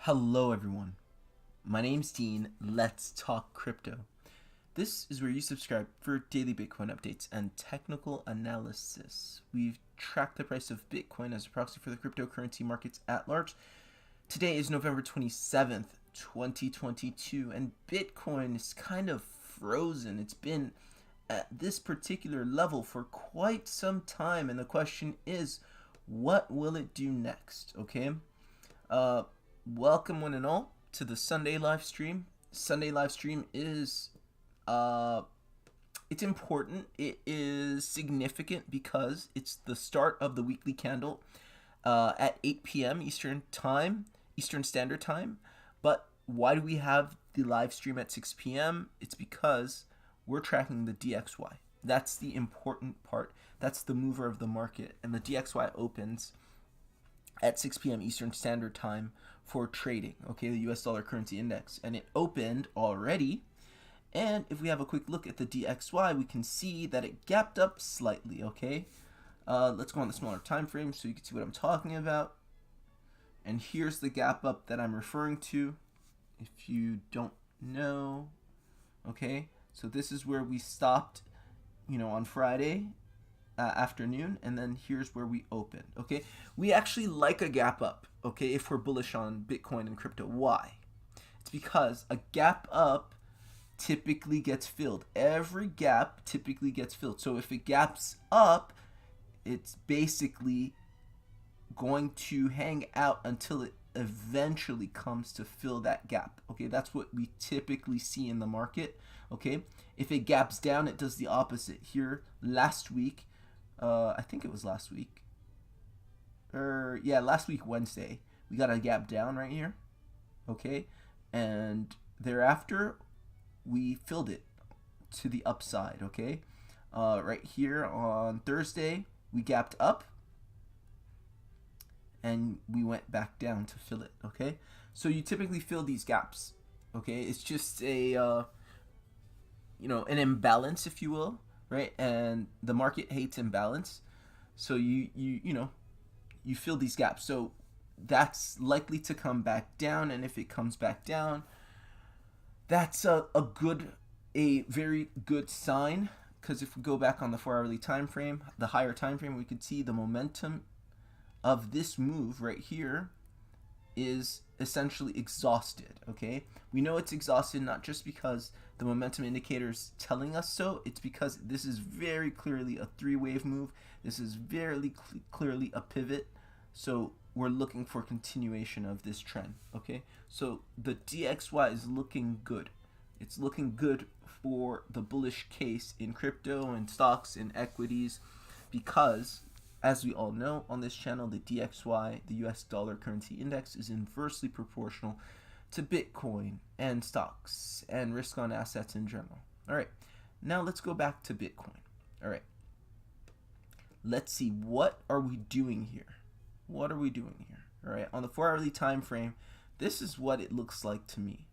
Hello, everyone. My name's Dean. Let's talk crypto. This is where you subscribe for daily Bitcoin updates and technical analysis. We've tracked the price of Bitcoin as a proxy for the cryptocurrency markets at large. Today is November 27th, 2022, and Bitcoin is kind of frozen. It's been at this particular level for quite some time, and the question is, what will it do next? Okay? Welcome one and all to the Sunday live stream. Sunday live stream is it's important. It is significant because it's the start of the weekly candle at 8 p.m. Eastern Standard Time. But why do we have the live stream at 6 p.m.? It's because we're tracking the DXY. That's the important part. That's the mover of the market, and the DXY opens at 6 p.m. Eastern Standard Time for trading, okay, the US dollar currency index. And it opened already. And if we have a quick look at the DXY, we can see that it gapped up slightly, okay? Let's go on the smaller time frame so you can see what I'm talking about. And here's the gap up that I'm referring to, if you don't know, okay? So this is where we stopped, on Friday afternoon, and then here's where we opened. Okay, we actually like a gap up, okay, if we're bullish on Bitcoin and crypto. Why? It's because a gap up typically gets filled. Every gap typically gets filled. So if it gaps up, it's basically going to hang out until it eventually comes to fill that gap. Okay, that's what we typically see in the market. Okay, if it gaps down, it does the opposite. Here last week, I think it was last week. Last week Wednesday, we got a gap down right here. Okay, and thereafter we filled it to the upside. Okay, right here on Thursday we gapped up and we went back down to fill it. Okay, so you typically fill these gaps. Okay, it's just a an imbalance, if you will, right? And the market hates imbalance, so you fill these gaps. So that's likely to come back down, and if it comes back down, that's a very good sign, because if we go back on the 4-hourly time frame, the higher time frame, we could see the momentum of this move right here is essentially exhausted. Okay, we know it's exhausted not just because the momentum indicator is telling us so, it's because this is very clearly a three-wave move. This is very clearly a pivot, so we're looking for continuation of this trend. Okay, so the DXY is looking good. It's looking good for the bullish case in crypto and stocks and equities, because as we all know on this channel, the DXY, the US dollar currency index, is inversely proportional to Bitcoin and stocks and risk on assets in general. All right, now let's go back to Bitcoin. All right, let's see, what are we doing here? What are we doing here? All right, on the 4-hourly time frame, this is what it looks like to me.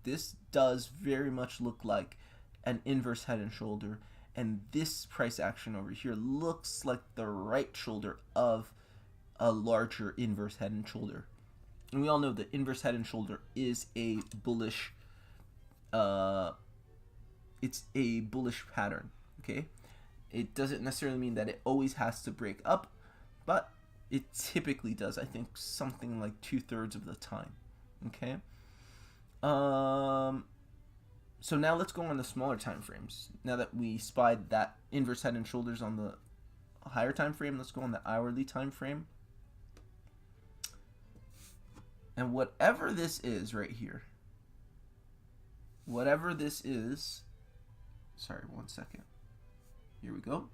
This does very much look like an inverse head and shoulder, and this price action over here looks like the right shoulder of a larger inverse head and shoulder. And we all know that inverse head and shoulder is a bullish it's a bullish pattern. Okay, it doesn't necessarily mean that it always has to break up, but it typically does, I think, something like 2/3 of the time. Okay, so now let's go on the smaller time frames. Now that we spied that inverse head and shoulders on the higher time frame, let's go on the hourly time frame. And whatever this is right here, whatever this is, sorry, 1 second. Here we go.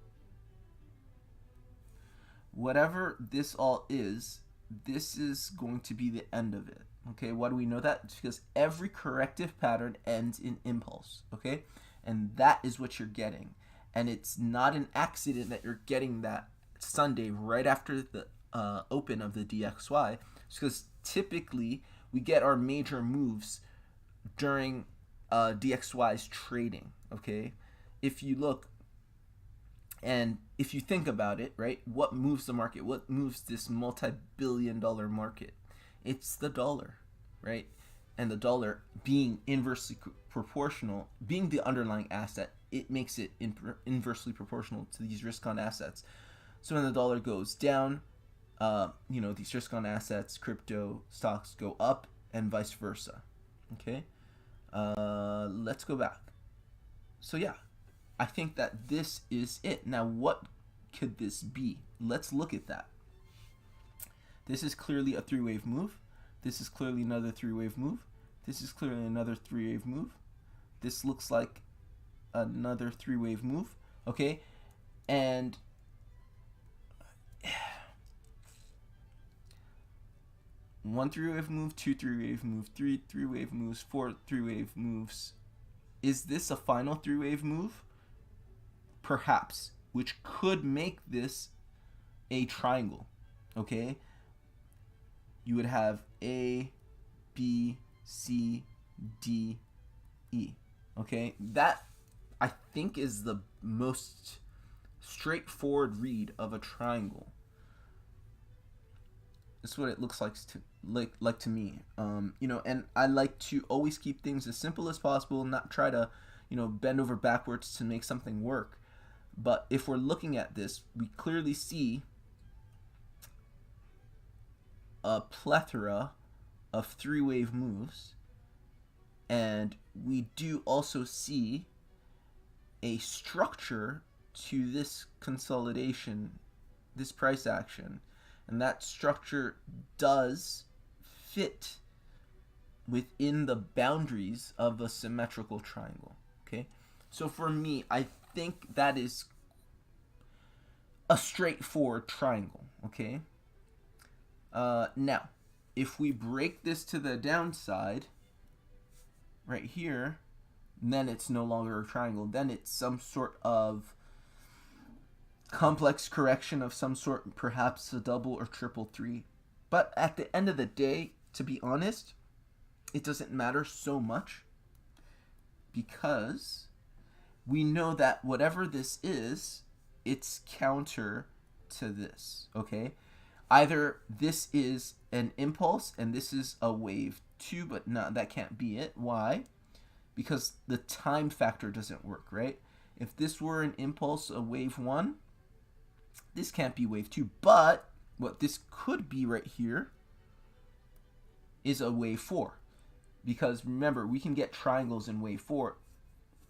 Whatever this all is, this is going to be the end of it. Okay, why do we know that? It's because every corrective pattern ends in impulse. Okay, and that is what you're getting. And it's not an accident that you're getting that Sunday right after the open of the DXY. It's because typically we get our major moves during DXY's trading. Okay, if you look and if you think about it, right, what moves the market? What moves this multi-billion-dollar market? It's the dollar, right? And the dollar being inversely proportional, being the underlying asset, it makes it inversely proportional to these risk-on assets. So when the dollar goes down, these risk-on assets, crypto, stocks go up, and vice versa. Okay, let's go back. So yeah, I think that this is it. Now, what could this be? Let's look at that. This is clearly a three-wave move. This is clearly another three-wave move. This is clearly another three-wave move. This looks like another three-wave move. Okay, and one three-wave move, two three-wave move, three three-wave moves, four three-wave moves. Is this a final three-wave move? Perhaps, which could make this a triangle. Okay, you would have A, B, C, D, E. Okay, that I think is the most straightforward read of a triangle. That's what it looks like to me. And I like to always keep things as simple as possible, not try to, bend over backwards to make something work. But if we're looking at this, we clearly see a plethora of three-wave moves, and we do also see a structure to this consolidation, this price action, and that structure does fit within the boundaries of a symmetrical triangle. Okay, so for me, I think that is a straightforward triangle. Okay, now if we break this to the downside right here, then it's no longer a triangle. Then it's some sort of complex correction of some sort, perhaps a double or triple three. But at the end of the day, to be honest, it doesn't matter so much, because we know that whatever this is, it's counter to this. Okay, either this is an impulse and this is a wave 2, but no, that can't be it. Why? Because the time factor doesn't work, right? If this were an impulse, a wave 1, this can't be wave 2. But what this could be right here is a wave 4. Because remember, we can get triangles in wave 4.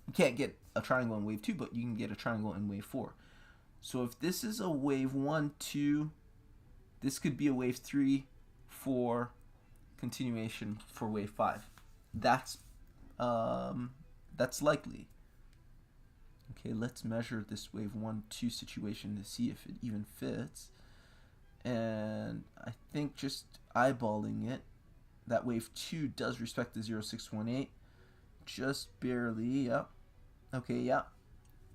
You can't get a triangle in wave 2, but you can get a triangle in wave 4. So if this is a wave 1, 2, this could be a wave 3, 4, continuation for wave 5. That's likely. Okay, let's measure this wave 1, 2 situation to see if it even fits. And I think just eyeballing it, that wave 2 does respect the 0618. Just barely, yeah. Okay, yeah.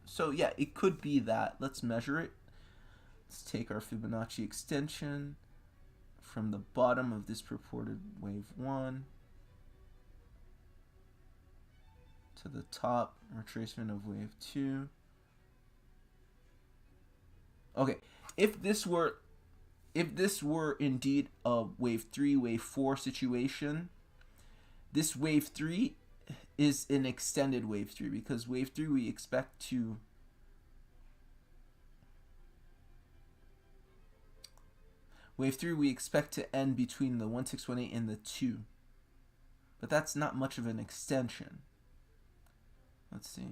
So yeah, it could be that. Let's measure it. Let's take our Fibonacci extension from the bottom of this purported wave 1 to the top, retracement of wave 2. Okay, if this were indeed a wave 3, wave 4 situation, this wave 3 is an extended wave 3, because wave 3 we expect to end between the 1618 and the 2. But that's not much of an extension. Let's see.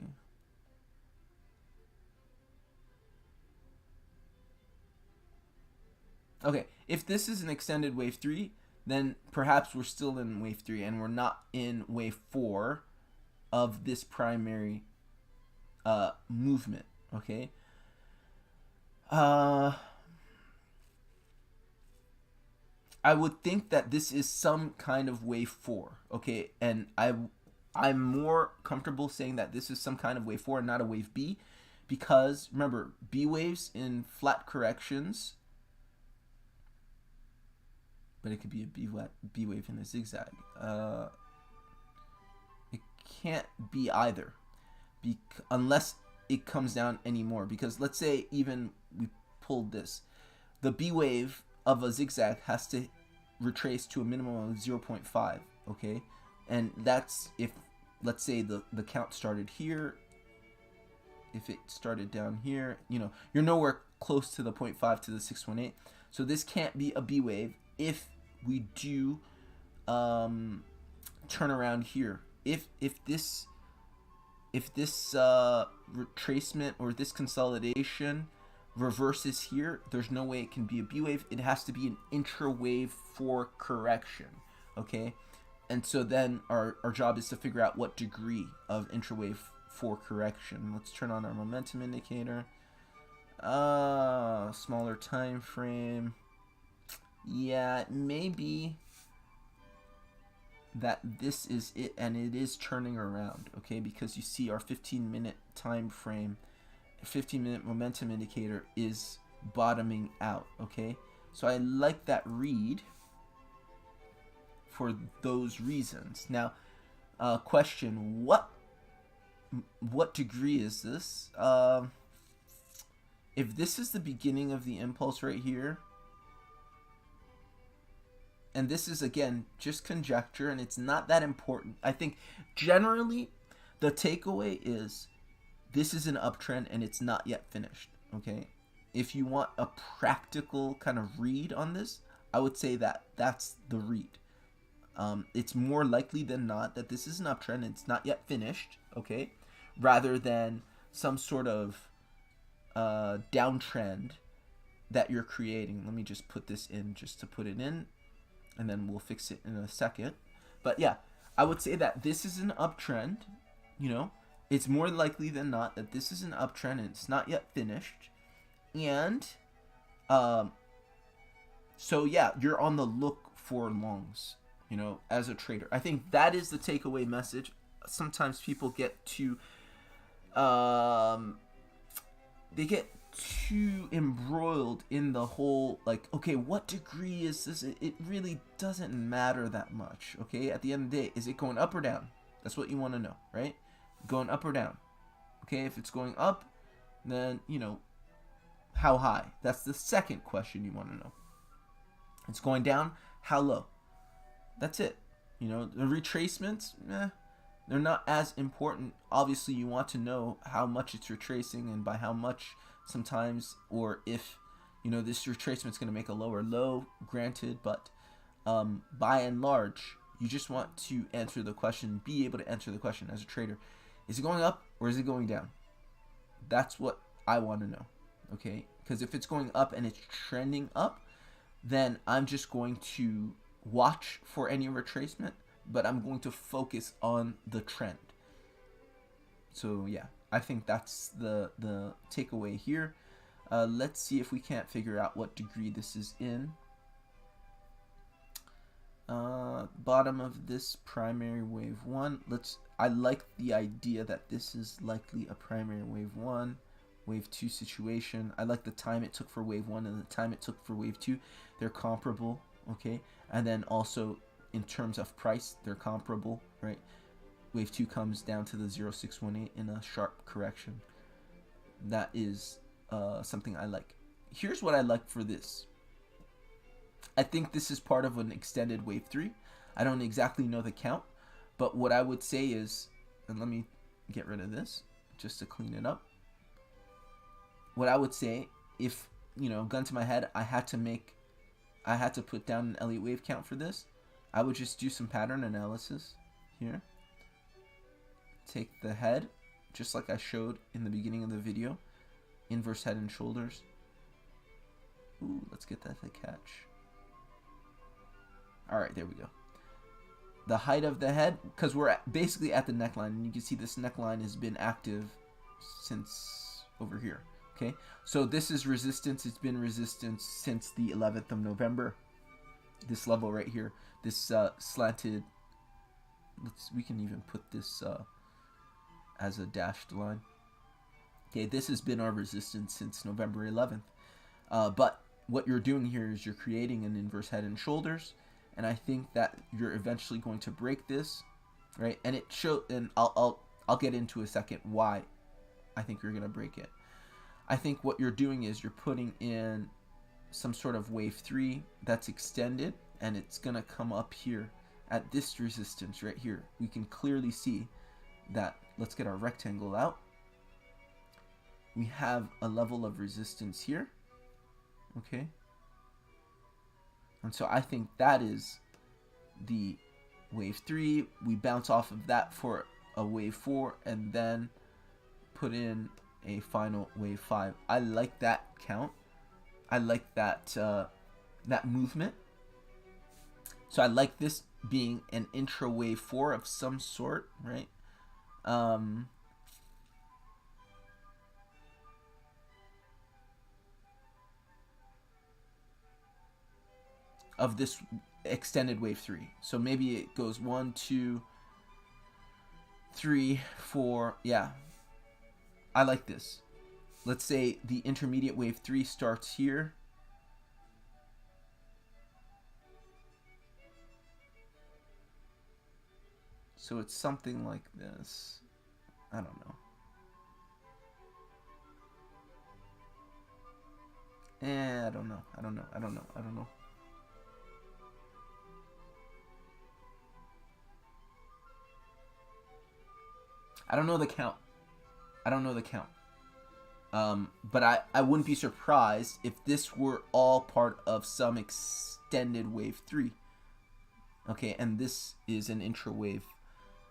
Okay, if this is an extended wave 3, then perhaps we're still in wave 3 and we're not in wave 4 of this primary movement. Okay. I would think that this is some kind of wave 4. Okay, and I'm more comfortable saying that this is some kind of wave 4 and not a wave B, because remember, B waves in flat corrections, but it could be a B wave in a zigzag. It can't be either, unless it comes down anymore. Because let's say even we pulled this, the B wave of a zigzag has to retrace to a minimum of 0.5, okay? And that's if, let's say the count started here. If it started down here, you're nowhere close to the 0.5 to the 618. So this can't be a B wave if we do turn around here. If this retracement or this consolidation reverses here, there's no way it can be a B wave. It has to be an intra-wave for correction, okay? And so then our job is to figure out what degree of intra-wave for correction. Let's turn on our momentum indicator. Smaller time frame. Yeah, maybe that this is it, and it is turning around, okay? Because you see our 15-minute time frame, 15-minute momentum indicator is bottoming out, okay? So I like that read for those reasons. Now, question: what degree is this? If this is the beginning of the impulse right here, and this is, again, just conjecture, and it's not that important. I think generally the takeaway is this is an uptrend and it's not yet finished, okay? If you want a practical kind of read on this, I would say that that's the read. It's more likely than not that this is an uptrend and it's not yet finished, okay? Rather than some sort of downtrend that you're creating. Let me just put this in just to put it in, and then we'll fix it in a second. But yeah, I would say that this is an uptrend. It's more likely than not that this is an uptrend and it's not yet finished. And so yeah, you're on the look for longs, as a trader. I think that is the takeaway message. Sometimes people get too they get too embroiled in the whole, like, okay, what degree is this? It really doesn't matter that much, okay? At the end of the day, is it going up or down? That's what you want to know, right? Going up or down, okay? If it's going up, then, how high? That's the second question you want to know. It's going down, how low? That's it. The retracements, they're not as important. Obviously, you want to know how much it's retracing and by how much sometimes, or if, this retracement is going to make a lower low, granted, but by and large, you just want to answer the question, be able to answer the question as a trader. Is it going up or is it going down? That's what I want to know, okay? Because if it's going up and it's trending up, then I'm just going to watch for any retracement, but I'm going to focus on the trend. So yeah, I think that's the takeaway here. Let's see if we can't figure out what degree this is in. Bottom of this primary wave 1. I like the idea that this is likely a primary wave 1, wave 2 situation. I like the time it took for wave 1 and the time it took for wave 2. They're comparable, okay? And then also in terms of price, they're comparable, right? Wave 2 comes down to the 0618 in a sharp correction. That is something I like. Here's what I like for this. I think this is part of an extended wave 3. I don't exactly know the count, but what I would say is, and let me get rid of this just to clean it up. What I would say, if, gun to my head, I had to put down an Elliott wave count for this, I would just do some pattern analysis here. Take the head, just like I showed in the beginning of the video, inverse head and shoulders. Ooh, let's get that to catch. All right, there we go. The height of the head, because we're basically at the neckline, and you can see this neckline has been active since over here. Okay, so this is resistance. It's been resistance since the 11th of November. This level right here, this slanted. We can even put this as a dashed line. Okay, this has been our resistance since November 11th. But what you're doing here is you're creating an inverse head and shoulders, and I think that you're eventually going to break this, right? And I'll get into a second why I think you're gonna break it. I think what you're doing is you're putting in some sort of wave 3 that's extended, and it's gonna come up here at this resistance right here. We can clearly see that. Let's get our rectangle out. We have a level of resistance here, okay? And so I think that is the wave 3. We bounce off of that for a wave 4 and then put in a final wave 5. I like that count. I like that that movement. So I like this being an intra wave 4 of some sort, right? Of this extended wave 3. So maybe it goes 1, 2, 3, 4. Yeah, I like this. Let's say the intermediate wave 3 starts here. So it's something like this. I don't know. I don't know. I don't know. I don't know. I don't know. I don't know the count. I don't know the count. But I wouldn't be surprised if this were all part of some extended wave 3. Okay, and this is an intra-wave,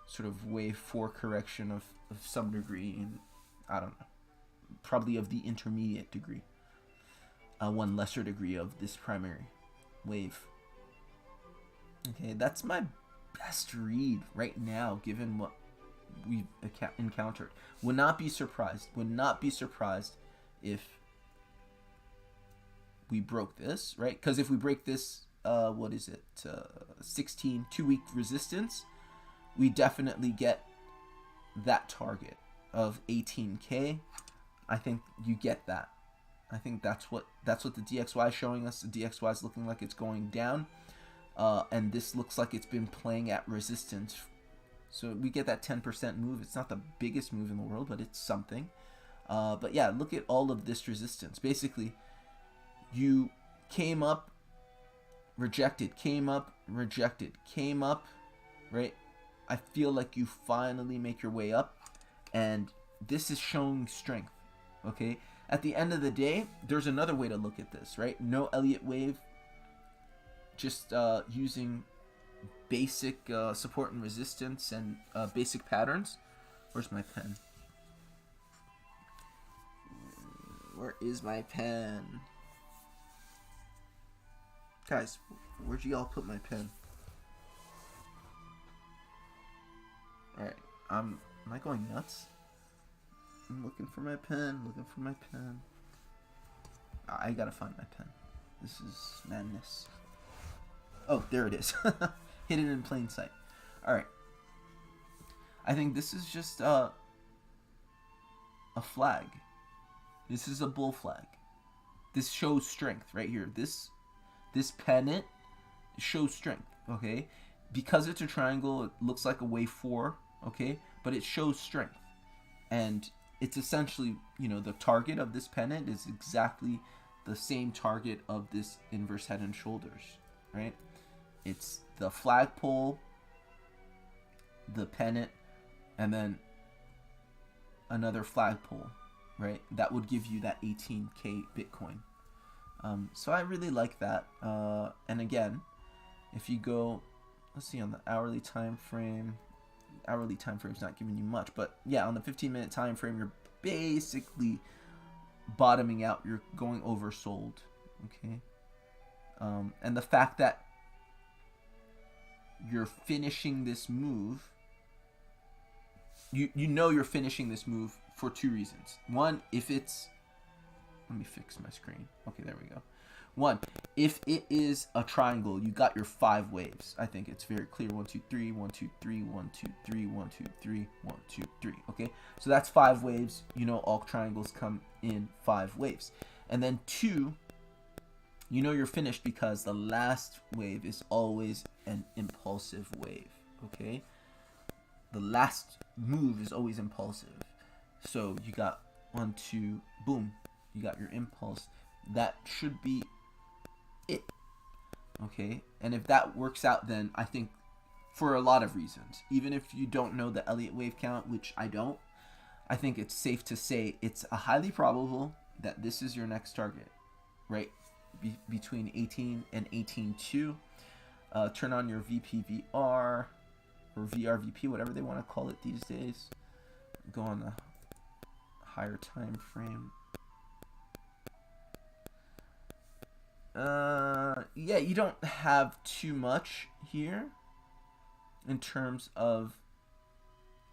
sort of wave 4 correction of some degree. And I don't know. Probably of the intermediate degree. One lesser degree of this primary wave. Okay, that's my best read right now, given what we've encountered. Would not be surprised if we broke this, right? Because if we break this, what is it, 16 2-week resistance, we definitely get that target of 18K. I think you get that. I think that's what the DXY is showing us. The DXY is looking like it's going down, and this looks like it's been playing at resistance. So we get that 10% move. It's not the biggest move in the world, but it's something. But yeah, look at all of this resistance. Basically, you came up, rejected, came up, rejected, came up, right? I feel like you finally make your way up, and this is showing strength, okay? At the end of the day, there's another way to look at this, right? No Elliott wave, just using basic support and resistance and basic patterns. Where's my pen? Where is my pen? Guys, where'd you all put my pen? Alright, am I going nuts? I'm looking for my pen, I gotta find my pen. This is madness. Oh, there it is. Hidden in plain sight. Alright. I think this is just a flag. This is a bull flag. This shows strength right here. This pennant shows strength, okay? Because it's a triangle, it looks like a wave 4, okay? But it shows strength. And it's essentially, the target of this pennant is exactly the same target of this inverse head and shoulders, right? It's the flagpole, the pennant, and then another flagpole, right? That would give you that 18K Bitcoin. So I really like that. And again, if you go, let's see, on the hourly time frame is not giving you much, but yeah, on the 15-minute time frame, you're basically bottoming out. You're going oversold, okay? And the fact that you're finishing this move, you know you're finishing this move for 2 reasons. One, if it's, let me fix my screen. Okay, there we go. One, if it is a triangle, you got your 5 waves. I think it's very clear. 1, 2, 3, 1, 2, 3, 1, 2, 3, 1, 2, 3, 1, 2, 3. Okay, so that's 5 waves. All triangles come in 5 waves. And then 2, you're finished because the last wave is always an impulsive wave. Okay, the last move is always impulsive. So you got 1, 2, boom. You got your impulse. That should be it. Okay, and if that works out, then I think for a lot of reasons, even if you don't know the Elliott wave count, which I don't, I think it's safe to say it's a highly probable that this is your next target, right? Between 18 and 18.2. Turn on your VPVR or VRVP, whatever they want to call it these days. Go on the higher time frame. Yeah, you don't have too much here in terms of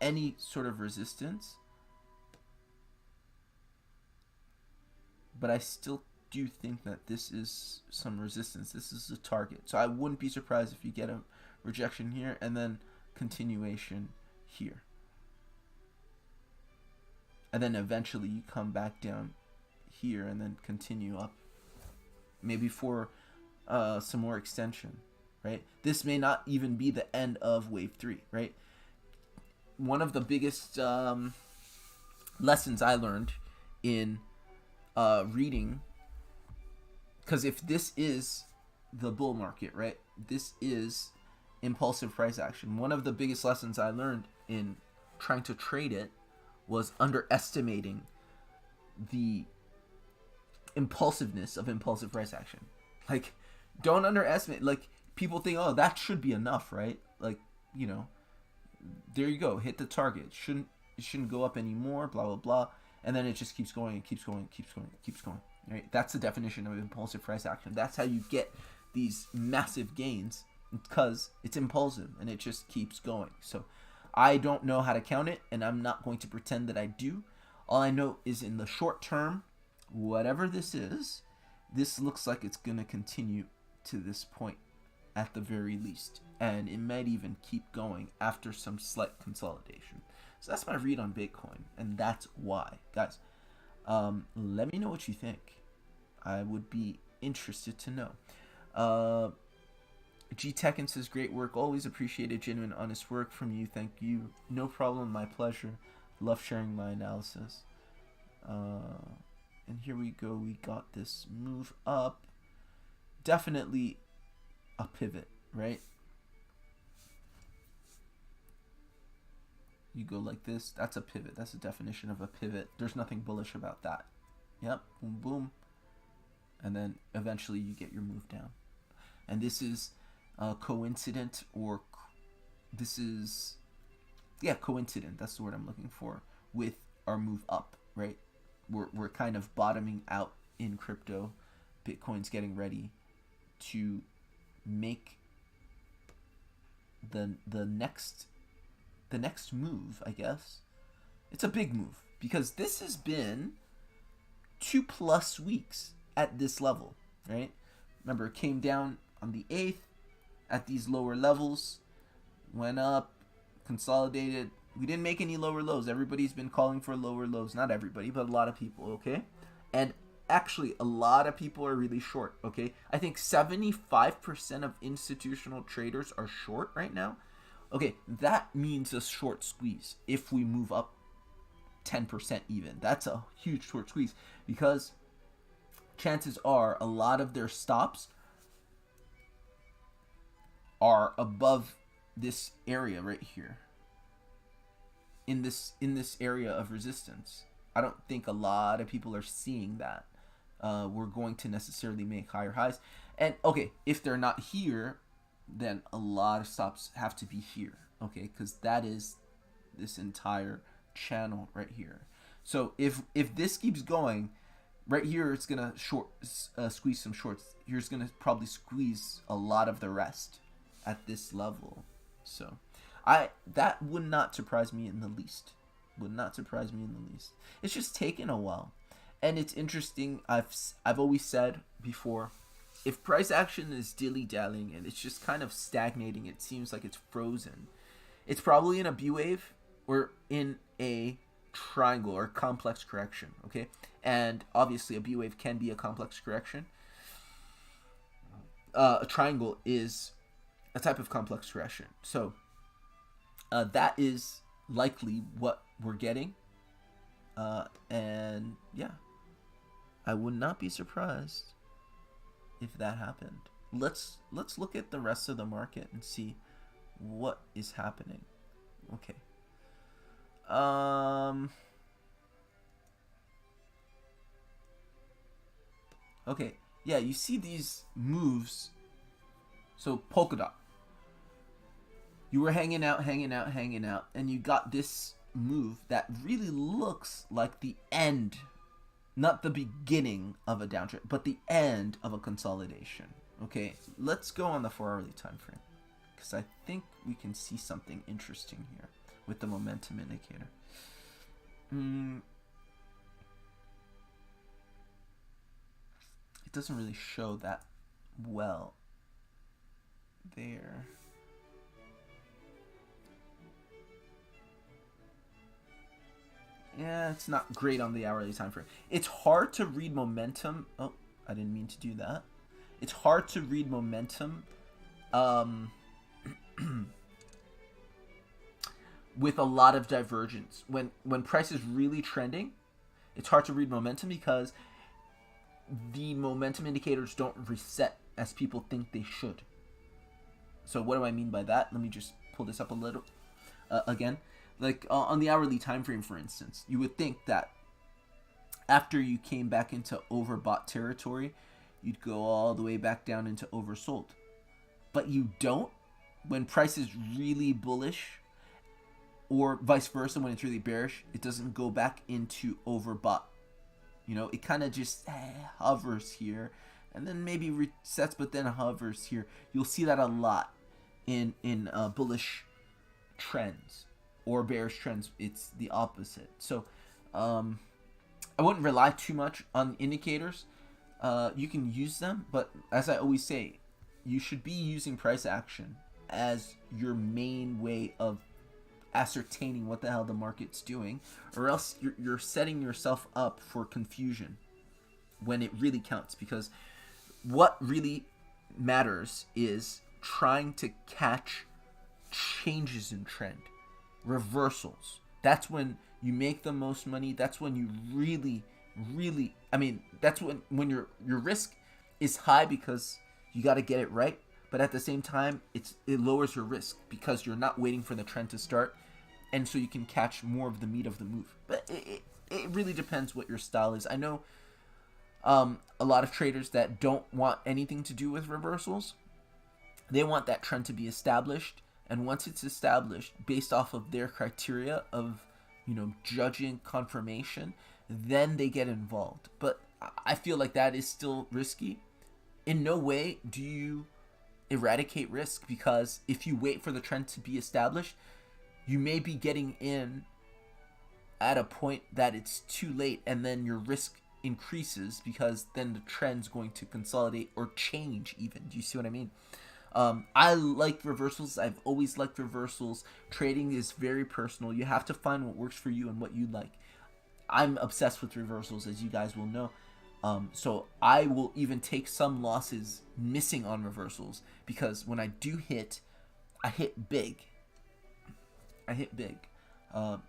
any sort of resistance, but I still do think that this is some resistance. This is a target, so I wouldn't be surprised if you get a rejection here and then continuation here, and then eventually you come back down here and then continue up, maybe for some more extension, right? This may not even be the end of wave 3, right? One of the biggest lessons I learned in reading, because if this is the bull market, right, this is impulsive price action. One of the biggest lessons I learned in trying to trade it was underestimating the impulsiveness of impulsive price action. Like, don't underestimate. Like, people think, oh, that should be enough, right? Like, you know, there you go, hit the target. It shouldn't go up anymore, blah blah blah, and then it just keeps going and keeps going and keeps going and keeps going. Right? That's the definition of impulsive price action. That's how you get these massive gains, because it's impulsive and it just keeps going. So I don't know how to count it, and I'm not going to pretend that I do. All I know is in the short term, whatever this is, this looks like it's going to continue to this point at the very least, and it might even keep going after some slight consolidation. So that's my read on Bitcoin, and that's why. Guys, let me know what you think. I would be interested to know. G Tekken says, great work, always appreciated genuine honest work from you. Thank you. No problem, my pleasure. Love sharing my analysis. And here we go. We got this move up. Definitely a pivot, right? You go like this. That's a pivot. That's a definition of a pivot. There's nothing bullish about that. Yep. Boom, boom. And then eventually you get your move down. And this is coincident, or this is, yeah, coincident. That's the word I'm looking for, with our move up, right? We're kind of bottoming out in crypto. Bitcoin's getting ready to make the next move, I guess. It's a big move, because this has been 2+ weeks at this level, right? Remember, it came down on the 8th at these lower levels, went up, consolidated. We didn't make any lower lows. Everybody's been calling for lower lows. Not everybody, but a lot of people, okay? And actually, a lot of people are really short, okay? I think 75% of institutional traders are short right now. Okay, that means a short squeeze if we move up 10% even. That's a huge short squeeze, because chances are a lot of their stops are above this area right here. In this area of resistance. I don't think a lot of people are seeing that. We're going to necessarily make higher highs. And okay, if they're not here, then a lot of stops have to be here, okay? Because that is this entire channel right here. So if this keeps going, right here it's gonna squeeze some shorts. Here's gonna probably squeeze a lot of the rest at this level. So that would not surprise me in the least. Would not surprise me in the least. It's just taken a while, and it's interesting. I've always said before, if price action is dilly-dallying and it's just kind of stagnating, it seems like it's frozen, it's probably in a B wave or in a triangle or complex correction, okay? And obviously a B wave can be a complex correction. A triangle is a type of complex correction. So that is likely what we're getting. And yeah, I would not be surprised if that happened. let's look at the rest of the market and see what is happening. Okay. Okay. Yeah, you see these moves. So Polkadot, you were hanging out, and you got this move that really looks like the end, not the beginning of a downtrend, but the end of a consolidation. Okay, let's go on the 4-hourly time frame, because I think we can see something interesting here with the momentum indicator. It doesn't really show that well there. Yeah, it's not great on the hourly time frame. It's hard to read momentum. Oh, I didn't mean to do that. It's hard to read momentum with a lot of divergence. When price is really trending, it's hard to read momentum because the momentum indicators don't reset as people think they should. So what do I mean by that? Let me just pull this up a little again. Like on the hourly time frame, for instance, you would think that after you came back into overbought territory, you'd go all the way back down into oversold. But you don't. When price is really bullish, or vice versa, when it's really bearish, it doesn't go back into overbought. You know, it kind of just hovers here, and then maybe resets, but then hovers here. You'll see that a lot in bullish trends or bearish trends. It's the opposite. So I wouldn't rely too much on indicators. You can use them, but as I always say, you should be using price action as your main way of ascertaining what the hell the market's doing, or else you're setting yourself up for confusion when it really counts. Because what really matters is trying to catch changes in trend, reversals. That's when you make the most money. That's when you really, that's when your risk is high because you got to get it right. But at the same time, it lowers your risk because you're not waiting for the trend to start, and so you can catch more of the meat of the move. But it really depends what your style is. I know a lot of traders that don't want anything to do with reversals. They want that trend to be established, and once it's established, based off of their criteria of, judging confirmation, then they get involved. But I feel like that is still risky. In no way do you eradicate risk, because if you wait for the trend to be established, you may be getting in at a point that it's too late, and then your risk increases because then the trend's going to consolidate or change even. Do you see what I mean? I like reversals. I've always liked reversals. Trading is very personal. You have to find what works for you and what you like. I'm obsessed with reversals, as you guys will know. So I will even take some losses missing on reversals, because when I do hit, I hit big. And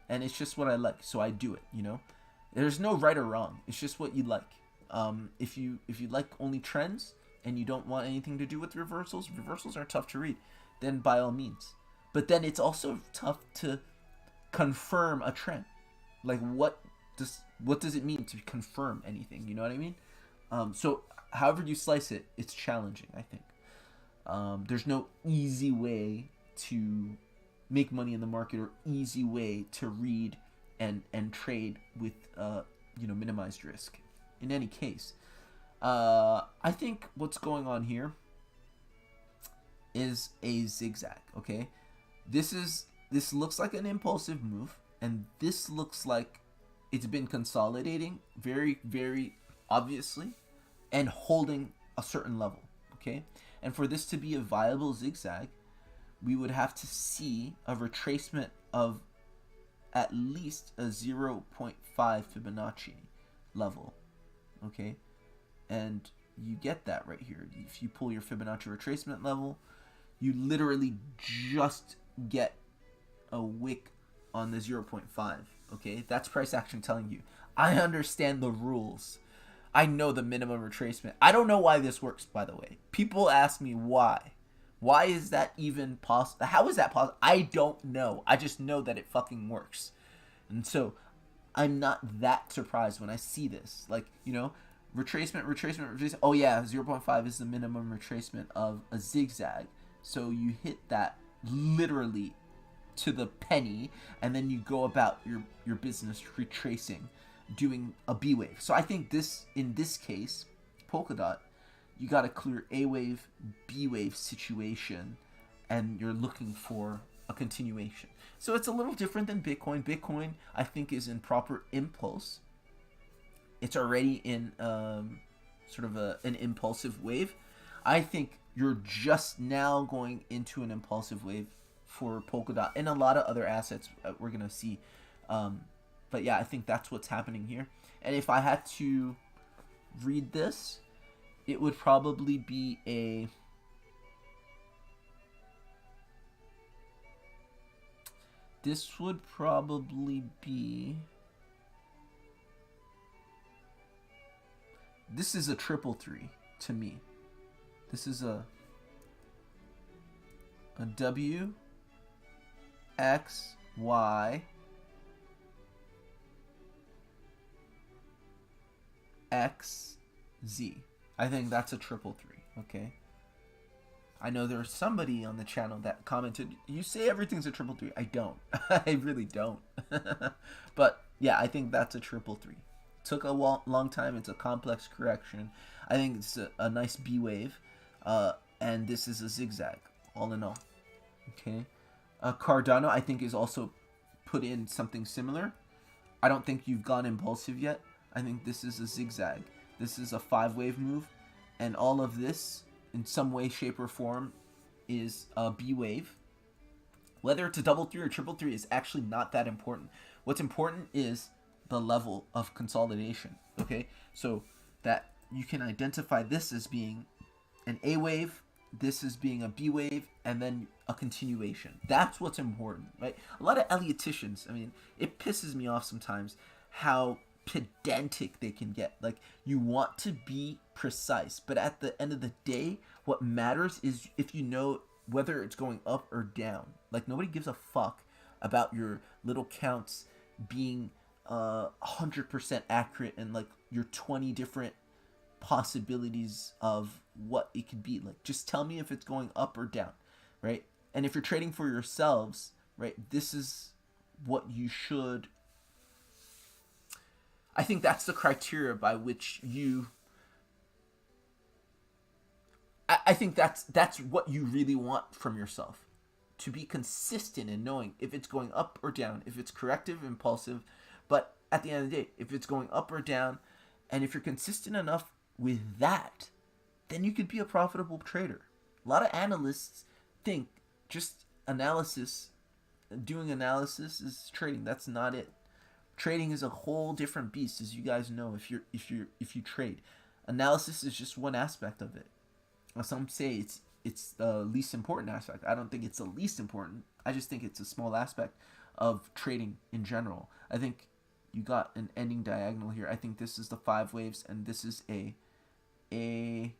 it's just what I like, so I do it. There's no right or wrong. It's just what you like. If you like only trends and you don't want anything to do with reversals are tough to read, then by all means. But then it's also tough to confirm a trend. Like what does it mean to confirm anything? You know what I mean? So however you slice it, it's challenging, I think. There's no easy way to make money in the market, or easy way to read and trade with minimized risk. In any case, I think what's going on here is a zigzag. Okay, this looks like an impulsive move, and this looks like it's been consolidating very, very obviously and holding a certain level. Okay, and for this to be a viable zigzag, we would have to see a retracement of at least a 0.5 Fibonacci level. Okay, and you get that right here. If you pull your Fibonacci retracement level, you literally just get a wick on the 0.5. Okay, that's price action telling you, I understand the rules. I know the minimum retracement. I don't know why this works, by the way. People ask me why. Why is that even possible? How is that possible? I don't know. I just know that it fucking works. And so I'm not that surprised when I see this. Like, you know, retracement. Oh yeah, 0.5 is the minimum retracement of a zigzag. So you hit that literally to the penny, and then you go about your business retracing, doing a B wave. So I think in this case, Polkadot, you got a clear A wave, B wave situation, and you're looking for a continuation. So it's a little different than Bitcoin. Bitcoin, I think, is in proper impulse. It's already in sort of an impulsive wave. I think you're just now going into an impulsive wave for Polkadot and a lot of other assets we're going to see. But yeah, I think that's what's happening here. And if I had to read this, it would probably be a... This would probably be... This is a 333 to me. This is a W, X, Y, X, Z. I think that's a 333, okay? I know there's somebody on the channel that commented, you say everything's a 333. I don't. I really don't. But yeah, I think that's a 333. Took a long time. It's a complex correction. I think it's a nice B wave. And this is a zigzag, all in all. Okay. Cardano, I think, is also put in something similar. I don't think you've gone impulsive yet. I think this is a zigzag. This is a 5-wave move. And all of this, in some way, shape, or form, is a B wave. Whether it's a 333 or 333 is actually not that important. What's important is the level of consolidation. Okay? So that you can identify this as being an A wave, this as being a B wave, and then a continuation. That's what's important, right? A lot of Elliottians, I mean, it pisses me off sometimes how pedantic they can get. Like, you want to be precise, but at the end of the day, what matters is if you know whether it's going up or down. Like, nobody gives a fuck about your little counts being 100% accurate and like your 20 different possibilities of what it could be. Like, just tell me if it's going up or down, right? And if you're trading for yourselves, right, this is what you should... I think that's the criteria by which you... I think that's what you really want from yourself. To be consistent in knowing if it's going up or down, if it's corrective, impulsive. But at the end of the day, if it's going up or down, and if you're consistent enough with that, then you could be a profitable trader. A lot of analysts think just analysis, doing analysis is trading. That's not it. Trading is a whole different beast, as you guys know. If you trade, analysis is just one aspect of it. Some say it's the least important aspect. I don't think it's the least important. I just think it's a small aspect of trading in general. I think you got an ending diagonal here. I think this is the 5 waves, and this is A, B.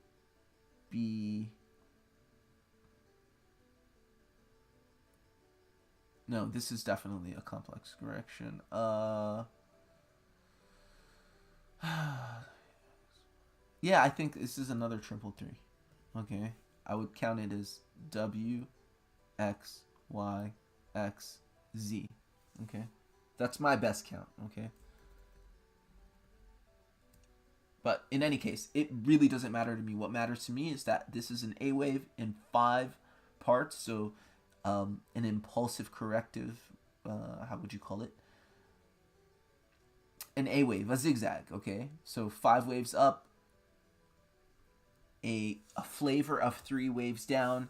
No, this is definitely a complex correction. Yeah, I think this is another 333. Okay, I would count it as W, X, Y, X, Z. Okay, that's my best count. Okay, but in any case, it really doesn't matter to me. What matters to me is that this is an A wave in 5 parts. So, an impulsive corrective. How would you call it? An A wave, a zigzag. Okay, so 5 waves up. A flavor of 3 waves down.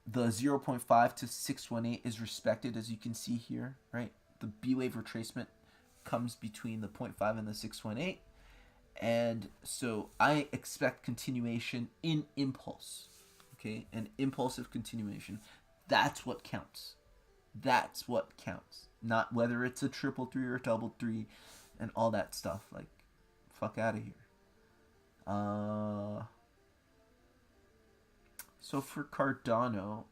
The 0.5 to 618 is respected, as you can see here, right? The B wave retracement comes between the 0.5 and the 618. And so I expect continuation in impulse, okay? An impulsive continuation. That's what counts. That's what counts. Not whether it's a 333 or a 333 and all that stuff. Like, fuck out of here. So for Cardano,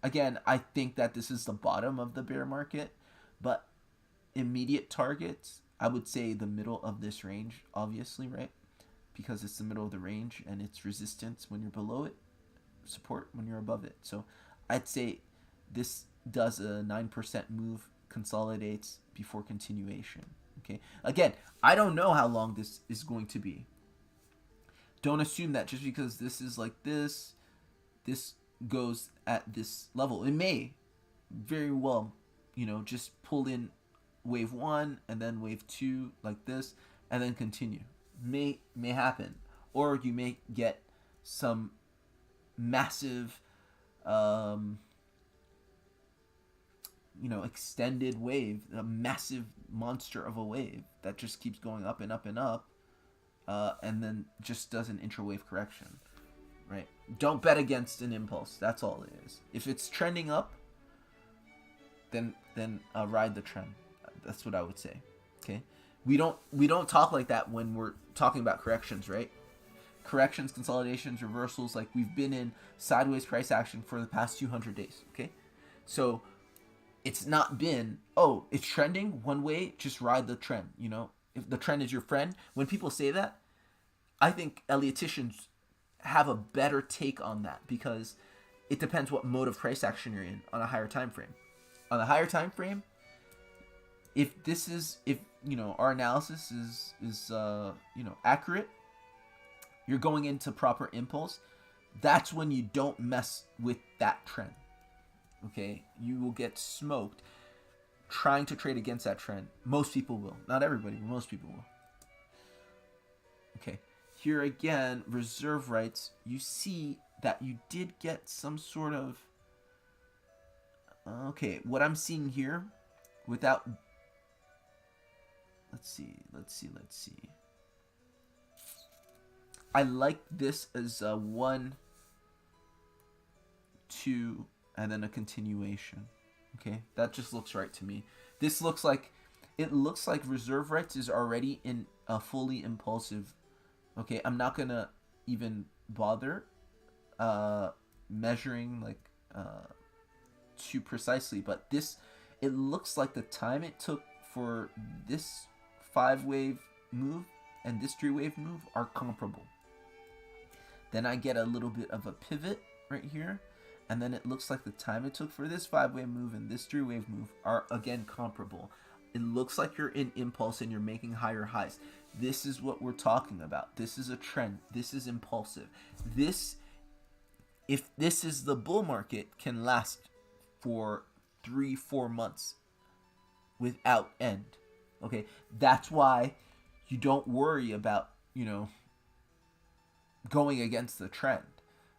again, I think that this is the bottom of the bear market, but immediate targets, I would say the middle of this range, obviously, right? Because it's the middle of the range and it's resistance when you're below it, support when you're above it. So I'd say this does a 9% move, consolidates before continuation. Okay. Again, I don't know how long this is going to be. Don't assume that just because this is like this goes at this level. It may very well, just pull in wave 1 and then wave 2 like this and then continue. May happen. Or you may get some massive extended wave, a massive monster of a wave that just keeps going up and up and up, and then just does an intra-wave correction, right? Don't bet against an impulse. That's all it is. If it's trending up, then ride the trend. That's what I would say. Okay, we don't talk like that when we're talking about corrections, right? Corrections, consolidations, reversals, like we've been in sideways price action for the past 200 days. Okay, so it's not been, oh, it's trending one way, just ride the trend. If the trend is your friend, when people say that, I think Elliottians have a better take on that because it depends what mode of price action you're in on a higher time frame. On a higher time frame, if our analysis is accurate, you're going into proper impulse, that's when you don't mess with that trend. Okay, you will get smoked trying to trade against that trend. Most people will. Not everybody, but most people will. Okay, here again, reserve rights. You see that you did get some sort of... Okay, what I'm seeing here, without... Let's see. I like this as a 1, 2, and then a continuation. Okay, that just looks right to me. It looks like reserve rights is already in a fully impulsive. Okay, I'm not gonna even bother measuring too precisely, but it looks like the time it took for this 5-wave move and this 3-wave move are comparable. Then I get a little bit of a pivot right here, and then it looks like the time it took for this 5-wave move and this 3-wave move are again comparable. It looks like you're in impulse and you're making higher highs. This is what we're talking about. This is a trend. This is impulsive. If this is the bull market, can last for 3-4 months without end. Okay, that's why you don't worry about going against the trend,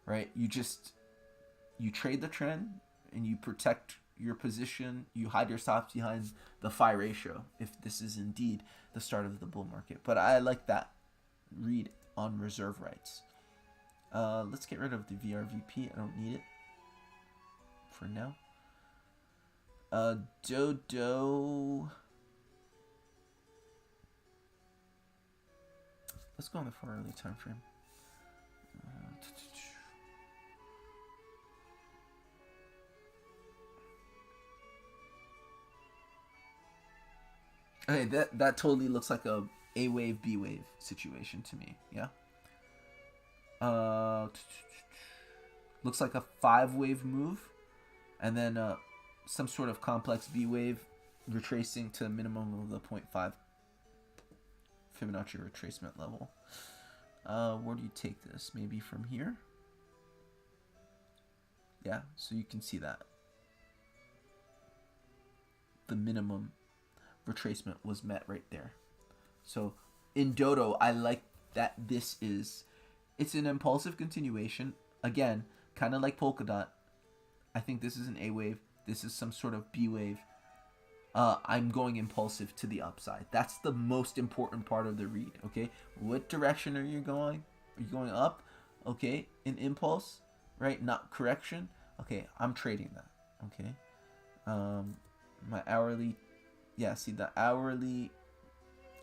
right? You trade the trend and you protect your position. You hide your stops behind the phi ratio if this is indeed the start of the bull market. But I like that read on reserve rights. Let's get rid of the VRVP. I don't need it for now. Dodo. Let's go on the far early time frame. Okay, that totally looks like a wave, B wave situation to me. Yeah. Looks like a 5-wave move, and then some sort of complex B wave retracing to a minimum of the 0.5 Fibonacci retracement level. Where do you take this? Maybe from here? Yeah, so you can see that the minimum retracement was met right there. So in Dodo, I like that it's an impulsive continuation. Again, kind of like Polkadot. I think this is an A wave. This is some sort of B wave. I'm going impulsive to the upside. That's the most important part of the read, okay? What direction are you going? Are you going up? Okay, in impulse, right? Not correction. Okay, I'm trading that, okay? My hourly, yeah, see the hourly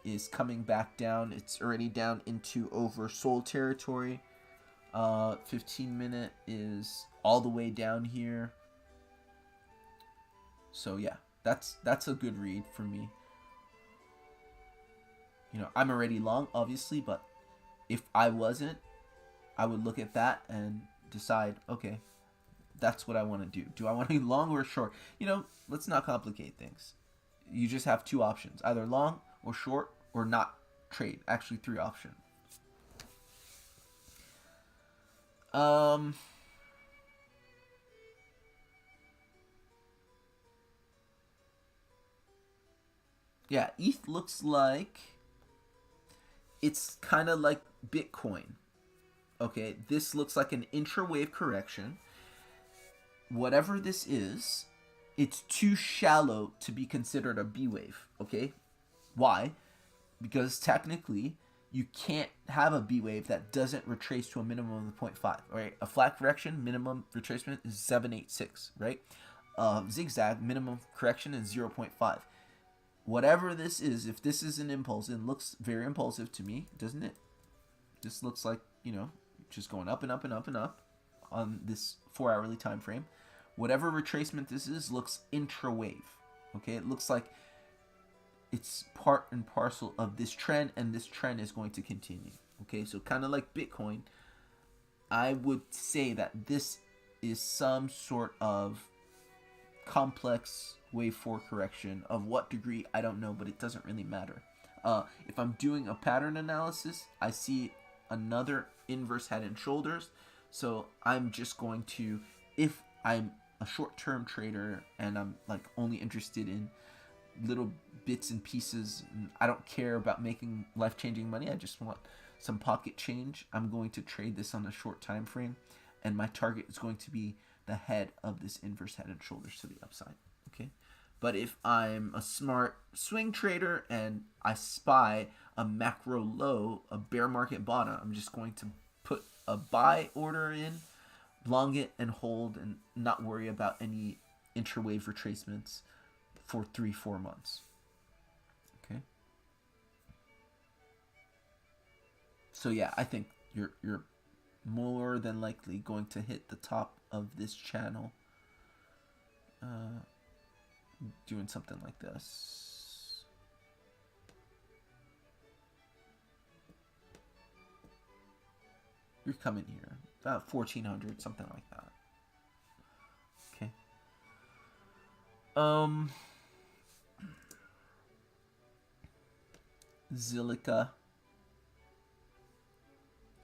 is coming back down. It's already down into oversold territory. 15-minute is all the way down here. So yeah, that's a good read for me. You know, I'm already long, obviously, but if I wasn't, I would look at that and decide, okay, that's what I want to do. Do I want to be long or short? You know, let's not complicate things. You just have two options, either long or short or not trade. Actually, three options. Yeah, ETH looks like it's kind of like Bitcoin. Okay, this looks like an intra-wave correction. Whatever this is, it's too shallow to be considered a B wave. Okay, why? Because technically, you can't have a B wave that doesn't retrace to a minimum of 0.5. Right, a flat correction minimum retracement is 786. Right, zigzag minimum correction is 0.5. Whatever this is, if this is an impulse, it looks very impulsive to me, doesn't it? This looks like, you know, just going up and up and up and up on this 4-hourly time frame. Whatever retracement this is looks intra-wave. Okay, it looks like it's part and parcel of this trend, and this trend is going to continue. Okay, so kind of like Bitcoin, I would say that this is some sort of complex wave 4 correction. Of what degree, I don't know, but it doesn't really matter. If I'm doing a pattern analysis, I see another inverse head and shoulders. So I'm just going to, if I'm a short-term trader and I'm like only interested in little bits and pieces, and I don't care about making life-changing money, I just want some pocket change, I'm going to trade this on a short time frame, and my target is going to be the head of this inverse head and shoulders to the upside. Okay, but if I'm a smart swing trader and I spy a macro low, a bear market bottom, I'm just going to put a buy order in, long it, and hold, and not worry about any intra-wave retracements for 3-4 months. Okay, so yeah, I think you're more than likely going to hit the top of this channel doing something like this. You're coming here about 1400, something like that. Okay. Zilliqa,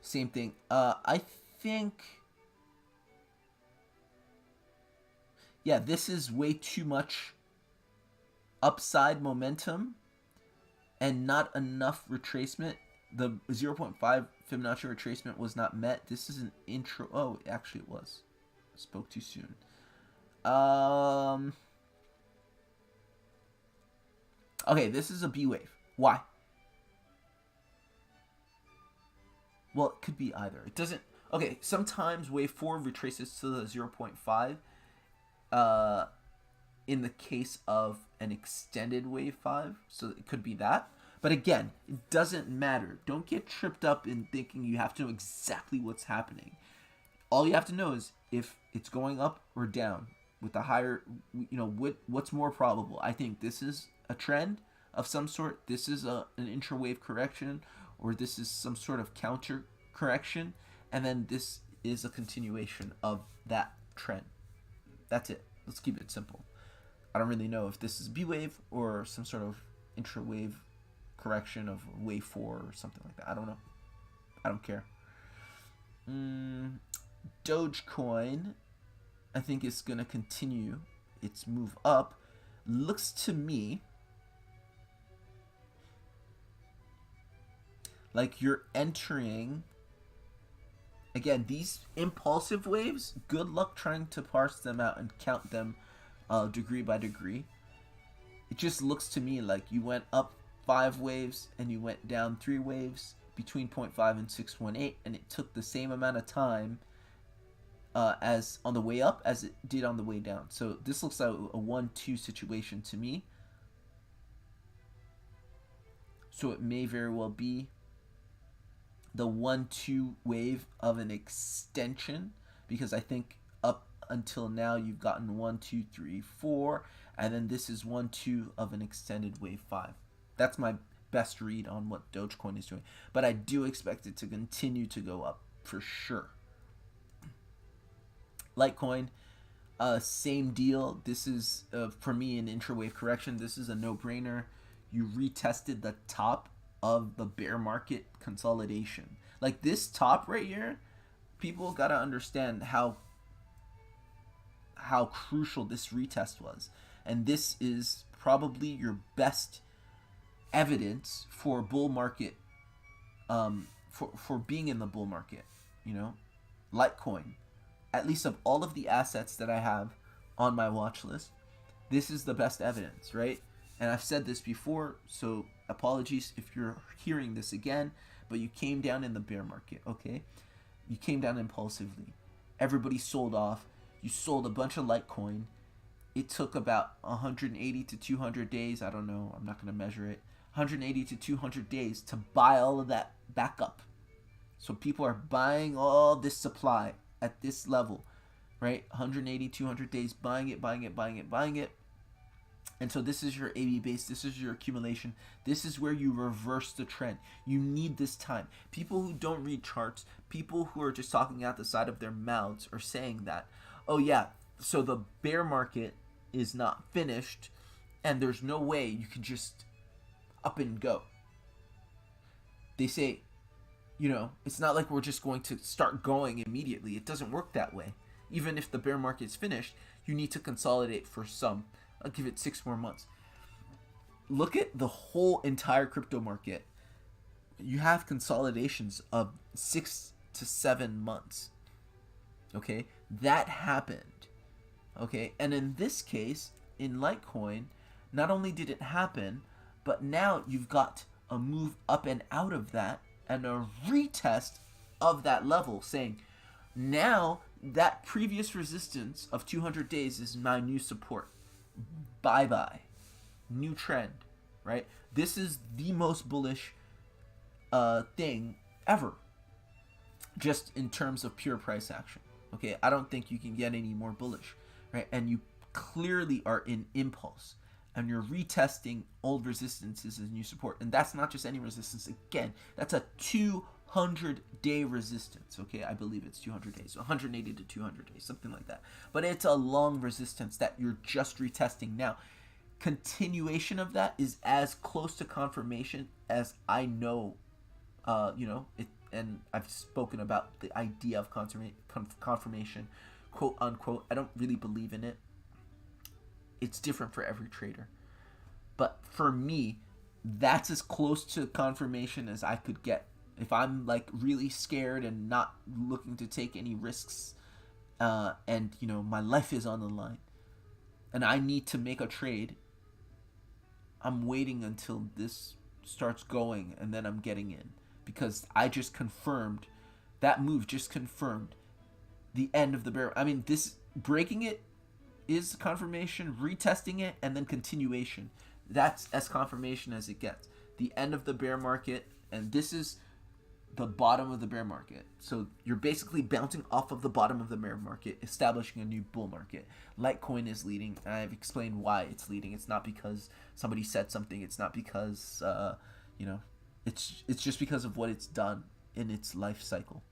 same thing. I think, yeah, this is way too much upside momentum and not enough retracement. The 0.5 Fibonacci retracement was not met. This is an intro. Oh, actually it was. Spoke too soon. Okay, this is a B wave. Why? Well, it could be either. It doesn't. Okay, sometimes wave 4 retraces to the 0.5. In the case of an extended wave 5, so it could be that. But again, it doesn't matter. Don't get tripped up in thinking you have to know exactly what's happening. All you have to know is if it's going up or down with a higher, you know, what's more probable. I think this is a trend of some sort. This is an intra-wave correction, or this is some sort of counter correction, and then this is a continuation of that trend. That's it. Let's keep it simple. I don't really know if this is B wave or some sort of intra-wave correction of wave 4 or something like that. I don't know. I don't care. Dogecoin, I think, is going to continue its move up. Looks to me like you're entering, again, these impulsive waves, good luck trying to parse them out and count them degree by degree. It just looks to me like you went up 5 waves and you went down 3 waves between 0.5 and 618, and it took the same amount of time as on the way up as it did on the way down. So this looks like a 1-2 situation to me. So it may very well be the 1-2 wave of an extension, because I think up until now you've gotten 1, 2, 3, 4, and then this is 1-2 of an extended wave 5. That's my best read on what Dogecoin is doing. But I do expect it to continue to go up for sure. Litecoin, same deal. This is, for me, an intra-wave correction. This is a no-brainer. You retested the top of the bear market consolidation. Like this top right here, people got to understand how crucial this retest was. And this is probably your best evidence for bull market, for being in the bull market, you know. Litecoin, at least of all of the assets that I have on my watch list, this is the best evidence, right? And I've said this before, so apologies if you're hearing this again, but you came down in the bear market, okay? You came down impulsively. Everybody sold off. You sold a bunch of Litecoin. It took about 180 to 200 days. I don't know. I'm not going to measure it. 180 to 200 days to buy all of that back up. So people are buying all this supply at this level, right? 180, 200 days, buying it. And so this is your AB base. This is your accumulation. This is where you reverse the trend. You need this time. People who don't read charts, people who are just talking out the side of their mouths are saying that, oh yeah, so the bear market is not finished and there's no way you can just up and go. They say, you know, it's not like we're just going to start going immediately. It doesn't work that way. Even if the bear market's finished, you need to consolidate for some. I'll give it 6 more months. Look at the whole entire crypto market. You have consolidations of 6 to 7 months. Okay? That happened. Okay? And in this case, in Litecoin, not only did it happen, but now you've got a move up and out of that and a retest of that level, saying, now that previous resistance of 200 days is my new support. Bye-bye. New trend, right? This is the most bullish thing ever, just in terms of pure price action. Okay, I don't think you can get any more bullish, right? And you clearly are in impulse, and you're retesting old resistances as new support. And that's not just any resistance. Again, that's a 200-day resistance. Okay, I believe it's 200 days, so 180 to 200 days, something like that. But it's a long resistance that you're just retesting now. Continuation of that is as close to confirmation as I know. And I've spoken about the idea of confirmation, quote unquote. I don't really believe in it. It's different for every trader. But for me, that's as close to confirmation as I could get. If I'm like really scared and not looking to take any risks, and you know my life is on the line, and I need to make a trade, I'm waiting until this starts going and then I'm getting in, because I just confirmed that move. Just confirmed the end of the bear. I mean, this breaking it is confirmation, retesting it, and then continuation. That's as confirmation as it gets. The end of the bear market, and this is the bottom of the bear market. So you're basically bouncing off of the bottom of the bear market, establishing a new bull market. Litecoin is leading, and I've explained why it's leading. It's not because somebody said something. It's not because it's just because of what it's done in its life cycle.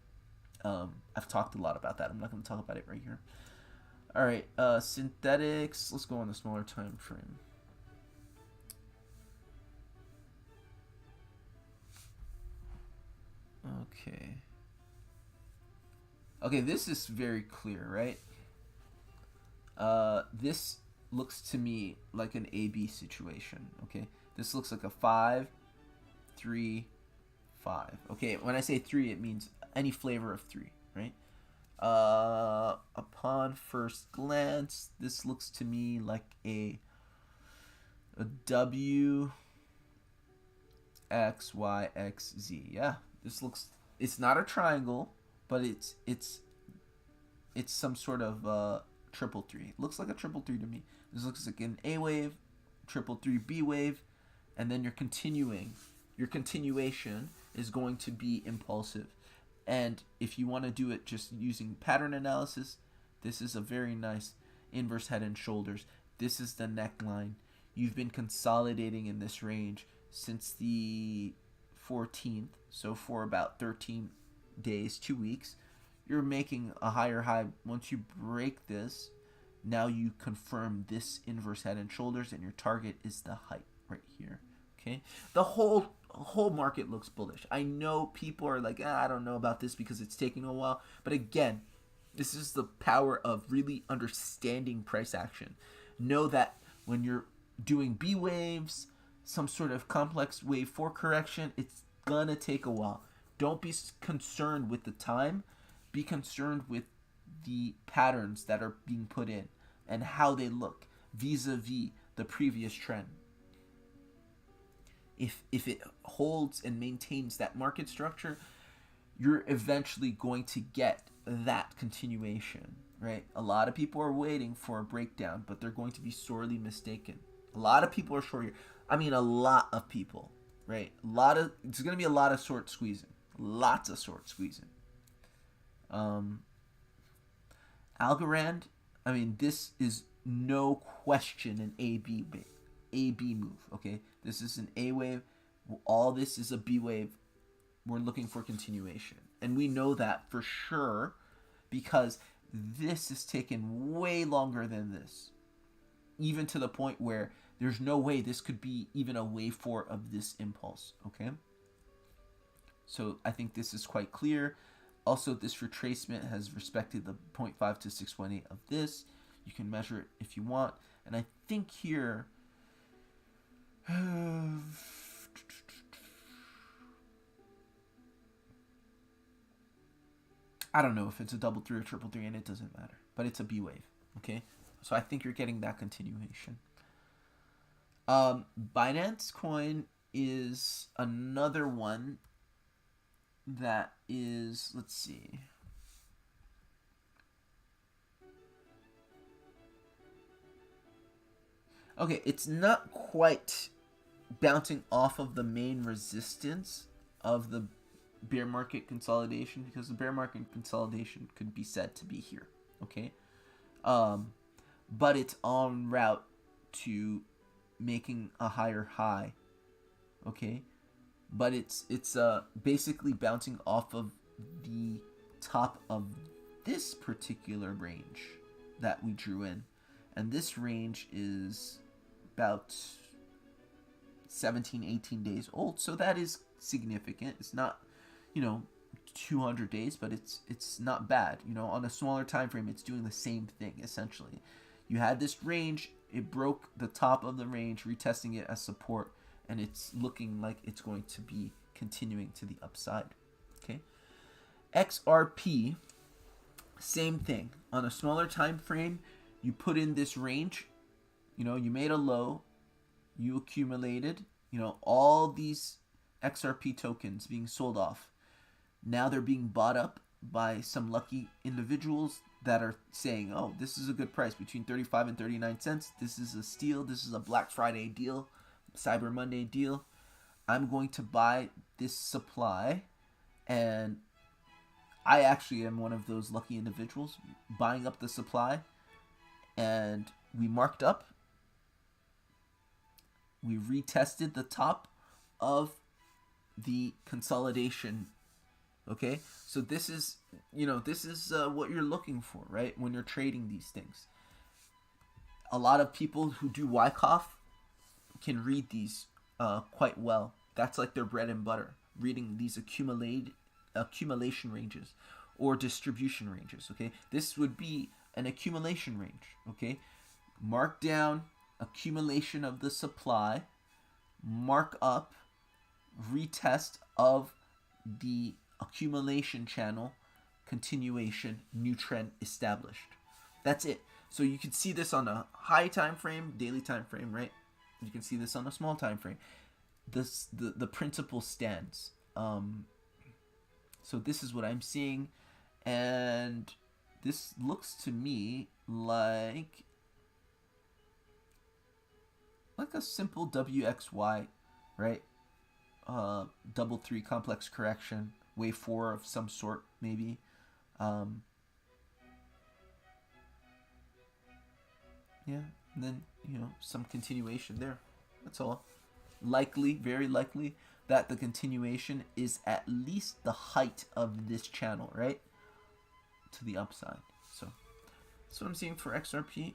I've talked a lot about that. I'm not going to talk about it right here. All right, synthetics. Let's go on the smaller time frame. Okay, this is very clear, right? This looks to me like an AB situation, okay? This looks like a 5, 3, 5. Okay, when I say 3, it means any flavor of 3, right? Upon first glance, this looks to me like a W, X, Y, X, Z. Yeah, this looks, it's not a triangle, but it's some sort of triple 3. Looks like a triple 3 to me. This looks like an A wave, triple 3 B wave, and then you're continuing your continuation is going to be impulsive. And if you want to do it just using pattern analysis, this is a very nice inverse head and shoulders. This is the neckline. You've been consolidating in this range since the 14th, so for about 13 days, 2 weeks. You're making a higher high. Once you break this, now you confirm this inverse head and shoulders, and your target is the height right here. Okay, the whole market looks bullish. I know people are like, I don't know about this because it's taking a while, but again, this is the power of really understanding price action. Know that when you're doing B waves, some sort of complex wave 4 correction, it's gonna take a while. Don't be concerned with the time. Be concerned with the patterns that are being put in and how they look vis-a-vis the previous trend. If it holds and maintains that market structure, you're eventually going to get that continuation, right? A lot of people are waiting for a breakdown, but they're going to be sorely mistaken. A lot of people are short here. I mean, a lot of people, right? It's going to be a lot of short squeezing. Lots of short squeezing. Algorand, I mean, this is no question an AB move, okay? This is an A wave. All this is a B wave. We're looking for continuation. And we know that for sure because this has taken way longer than this. Even to the point where there's no way this could be even a wave 4 of this impulse, okay? So I think this is quite clear. Also, this retracement has respected the 0.5 to 618 of this. You can measure it if you want. And I think here, I don't know if it's a double 3 or triple 3, and it doesn't matter. But it's a B wave, okay? So I think you're getting that continuation. Binance Coin is another one that is, let's see. Okay, it's not quite bouncing off of the main resistance of the bear market consolidation because the bear market consolidation could be said to be here, okay? But it's en route to making a higher high, okay? But it's basically bouncing off of the top of this particular range that we drew in. And this range is about 17, 18 days old. So that is significant. It's not, 200 days, but it's not bad. On a smaller time frame, it's doing the same thing, essentially. You had this range. It broke the top of the range, retesting it as support. And it's looking like it's going to be continuing to the upside. Okay. XRP, same thing. On a smaller time frame, you put in this range. You made a low. You accumulated. All these XRP tokens being sold off. Now they're being bought up by some lucky individuals that are saying, oh, this is a good price, between 35 and 39 cents. This is a steal. This is a Black Friday deal. Cyber Monday deal. I'm going to buy this supply, and I actually am one of those lucky individuals buying up the supply, and we marked up. We retested the top of the consolidation. Okay, so this is what you're looking for, right? When you're trading these things. A lot of people who do Wyckoff can read these quite well. That's like their bread and butter, reading these accumulation ranges or distribution ranges, okay? This would be an accumulation range, okay? Mark down accumulation of the supply, mark up retest of the accumulation channel, continuation, new trend established. That's it. So you can see this on a high time frame, daily time frame, right? You can see this on a small time frame. The principle stands. So this is what I'm seeing, and this looks to me like a simple WXY, right? double three complex correction, wave 4 of some sort, maybe. Um, yeah, and then, some continuation there. That's all. Likely, very likely, that the continuation is at least the height of this channel, right? To the upside. So that's what I'm seeing for XRP.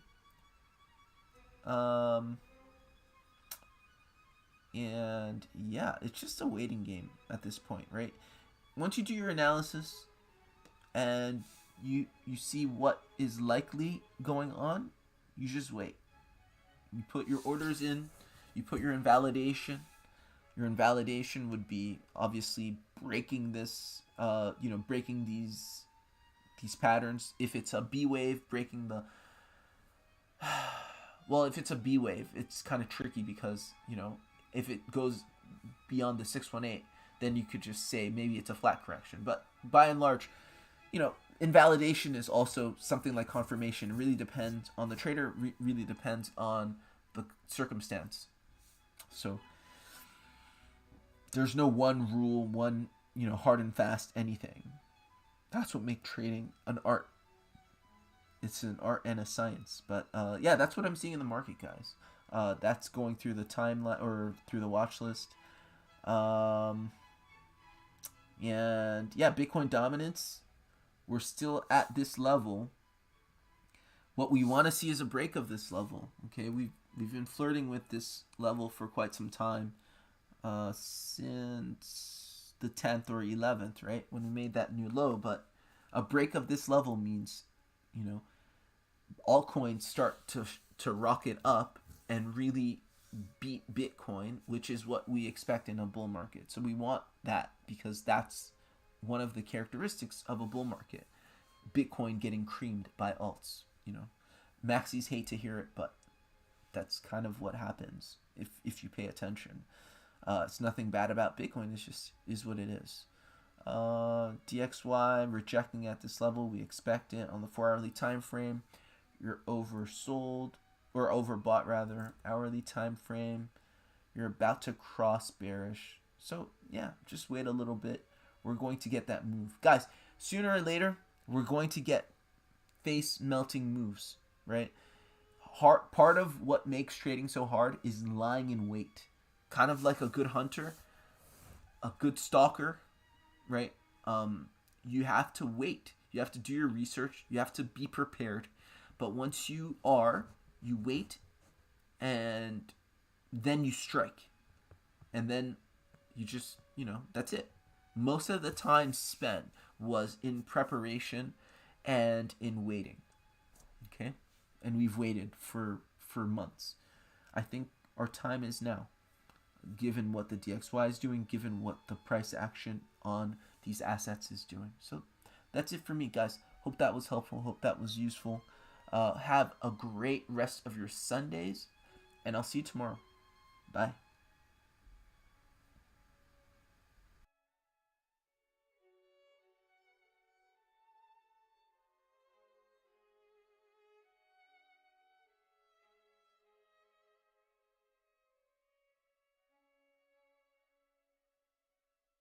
And yeah, it's just a waiting game at this point, right? Once you do your analysis and you see what is likely going on, you just wait. You put your orders in, you put your invalidation. Your invalidation would be obviously breaking this, breaking these patterns. If it's a B wave, breaking the well, if it's a B wave, it's kind of tricky because, if it goes beyond the 618, then you could just say maybe it's a flat correction. But by and large, invalidation is also something like confirmation. It really depends on the trader, really depends on the circumstance. So there's no one rule, one, hard and fast anything. That's what makes trading an art. It's an art and a science. But yeah, that's what I'm seeing in the market, guys. That's going through the timeline or through the watch list. And yeah, Bitcoin dominance. We're still at this level. What we want to see is a break of this level. Okay, we've been flirting with this level for quite some time, since the 10th or 11th, right, when we made that new low. But a break of this level means, altcoins start to rocket up and really beat Bitcoin, which is what we expect in a bull market. So we want that because that's one of the characteristics of a bull market. Bitcoin getting creamed by alts. Maxis hate to hear it, but that's kind of what happens if you pay attention. It's nothing bad about Bitcoin. It's just is what it is. DXY rejecting at this level. We expect it on the 4-hourly time frame. You're oversold or overbought rather. Hourly time frame. You're about to cross bearish. So yeah, just wait a little bit. We're going to get that move, guys. Sooner or later, we're going to get face melting moves, right? Part of what makes trading so hard is lying in wait. Kind of like a good hunter, a good stalker, right? You have to wait. You have to do your research. You have to be prepared. But once you wait, and then you strike. And then you just, that's it. Most of the time spent was in preparation and in waiting. Okay? And we've waited for months. I think our time is now, given what the DXY is doing, given what the price action on these assets is doing. So that's it for me, guys. Hope that was helpful. Hope that was useful. Have a great rest of your Sundays, and I'll see you tomorrow. Bye.